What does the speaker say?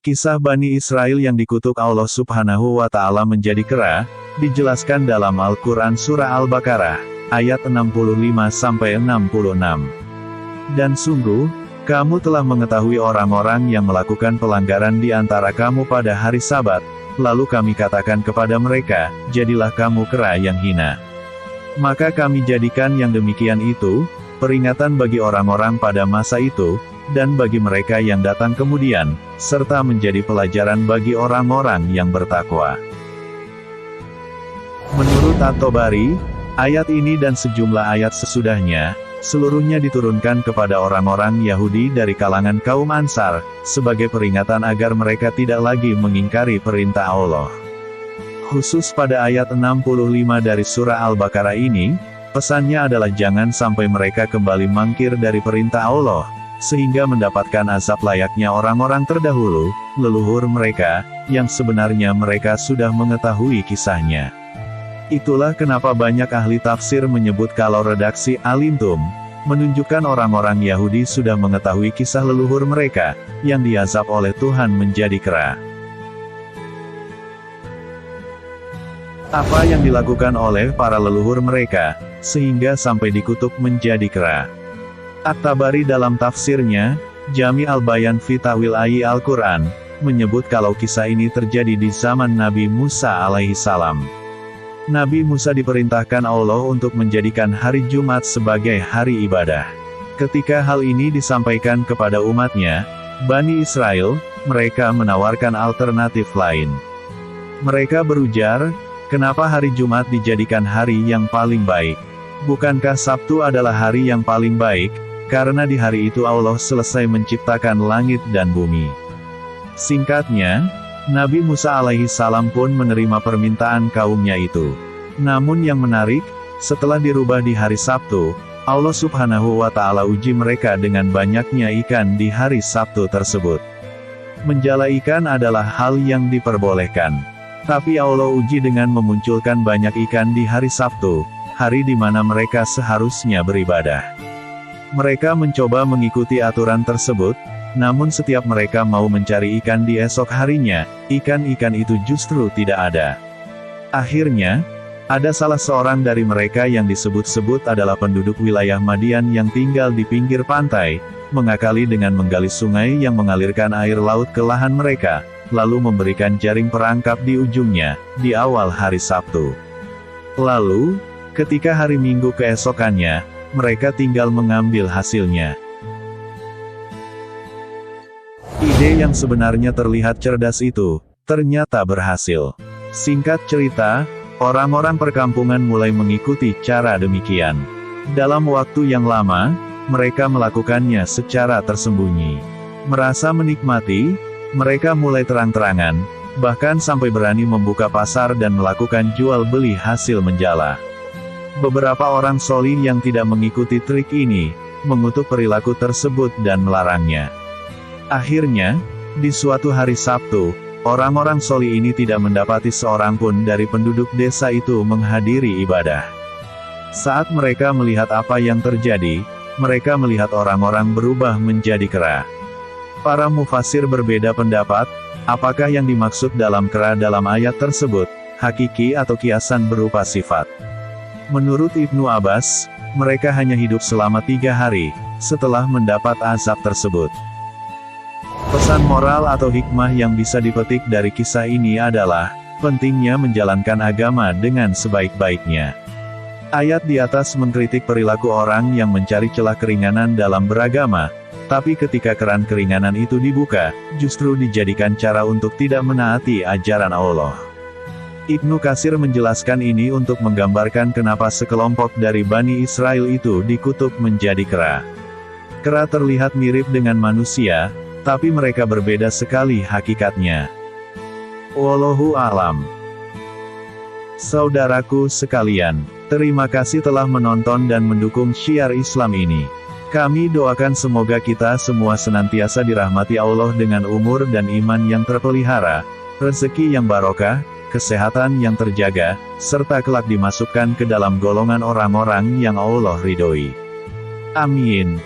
Kisah Bani Israel yang dikutuk Allah Subhanahu wa Ta'ala menjadi kera, dijelaskan dalam Al-Quran Surah Al-Baqarah, ayat 65-66. Dan sungguh, kamu telah mengetahui orang-orang yang melakukan pelanggaran di antara kamu pada hari Sabat, lalu kami katakan kepada mereka, jadilah kamu kera yang hina. Maka kami jadikan yang demikian itu, peringatan bagi orang-orang pada masa itu, dan bagi mereka yang datang kemudian, serta menjadi pelajaran bagi orang-orang yang bertakwa. Menurut At-Tabari, ayat ini dan sejumlah ayat sesudahnya, seluruhnya diturunkan kepada orang-orang Yahudi dari kalangan kaum Ansar, sebagai peringatan agar mereka tidak lagi mengingkari perintah Allah. Khusus pada ayat 65 dari surah Al-Baqarah ini, pesannya adalah jangan sampai mereka kembali mangkir dari perintah Allah, sehingga mendapatkan azab layaknya orang-orang terdahulu, leluhur mereka, yang sebenarnya mereka sudah mengetahui kisahnya. Itulah kenapa banyak ahli tafsir menyebut kalau redaksi Alimtum, menunjukkan orang-orang Yahudi sudah mengetahui kisah leluhur mereka, yang diazab oleh Tuhan menjadi kera. Apa yang dilakukan oleh para leluhur mereka, sehingga sampai dikutuk menjadi kera? At-Tabari dalam tafsirnya, Jami al-Bayan fi Ta'wil Ayat Al-Quran, menyebut kalau kisah ini terjadi di zaman Nabi Musa alaihi salam. Nabi Musa diperintahkan Allah untuk menjadikan hari Jumat sebagai hari ibadah. Ketika hal ini disampaikan kepada umatnya, Bani Israel, mereka menawarkan alternatif lain. Mereka berujar, kenapa hari Jumat dijadikan hari yang paling baik? Bukankah Sabtu adalah hari yang paling baik? Karena di hari itu Allah selesai menciptakan langit dan bumi. Singkatnya, Nabi Musa alaihi salam pun menerima permintaan kaumnya itu. Namun yang menarik, setelah dirubah di hari Sabtu, Allah Subhanahu wa Ta'ala uji mereka dengan banyaknya ikan di hari Sabtu tersebut. Menjala ikan adalah hal yang diperbolehkan. Tapi Allah uji dengan memunculkan banyak ikan di hari Sabtu, hari di mana mereka seharusnya beribadah. Mereka mencoba mengikuti aturan tersebut, namun setiap mereka mau mencari ikan di esok harinya, ikan-ikan itu justru tidak ada. Akhirnya, ada salah seorang dari mereka yang disebut-sebut adalah penduduk wilayah Madian yang tinggal di pinggir pantai, mengakali dengan menggali sungai yang mengalirkan air laut ke lahan mereka, lalu memberikan jaring perangkap di ujungnya, di awal hari Sabtu. Lalu, ketika hari Minggu keesokannya, mereka tinggal mengambil hasilnya. Ide yang sebenarnya terlihat cerdas itu, ternyata berhasil. Singkat cerita, orang-orang perkampungan mulai mengikuti cara demikian. Dalam waktu yang lama, mereka melakukannya secara tersembunyi. Merasa menikmati, mereka mulai terang-terangan, bahkan sampai berani membuka pasar dan melakukan jual beli hasil menjala. Beberapa orang solih yang tidak mengikuti trik ini, mengutuk perilaku tersebut dan melarangnya. Akhirnya, di suatu hari Sabtu, orang-orang solih ini tidak mendapati seorang pun dari penduduk desa itu menghadiri ibadah. Saat mereka melihat apa yang terjadi, mereka melihat orang-orang berubah menjadi kera. Para mufasir berbeda pendapat, apakah yang dimaksud dalam kera dalam ayat tersebut, hakiki atau kiasan berupa sifat. Menurut Ibnu Abbas, mereka hanya hidup selama 3 hari, setelah mendapat azab tersebut. Pesan moral atau hikmah yang bisa dipetik dari kisah ini adalah, pentingnya menjalankan agama dengan sebaik-baiknya. Ayat di atas mengkritik perilaku orang yang mencari celah keringanan dalam beragama, tapi ketika keran keringanan itu dibuka, justru dijadikan cara untuk tidak menaati ajaran Allah. Ibnu Katsir menjelaskan ini untuk menggambarkan kenapa sekelompok dari Bani Israel itu dikutuk menjadi kera. Kera terlihat mirip dengan manusia, tapi mereka berbeda sekali hakikatnya. Wallahu a'lam. Saudaraku sekalian, terima kasih telah menonton dan mendukung syiar Islam ini. Kami doakan semoga kita semua senantiasa dirahmati Allah dengan umur dan iman yang terpelihara, rezeki yang barokah, kesehatan yang terjaga, serta kelak dimasukkan ke dalam golongan orang-orang yang Allah ridhoi. Amin.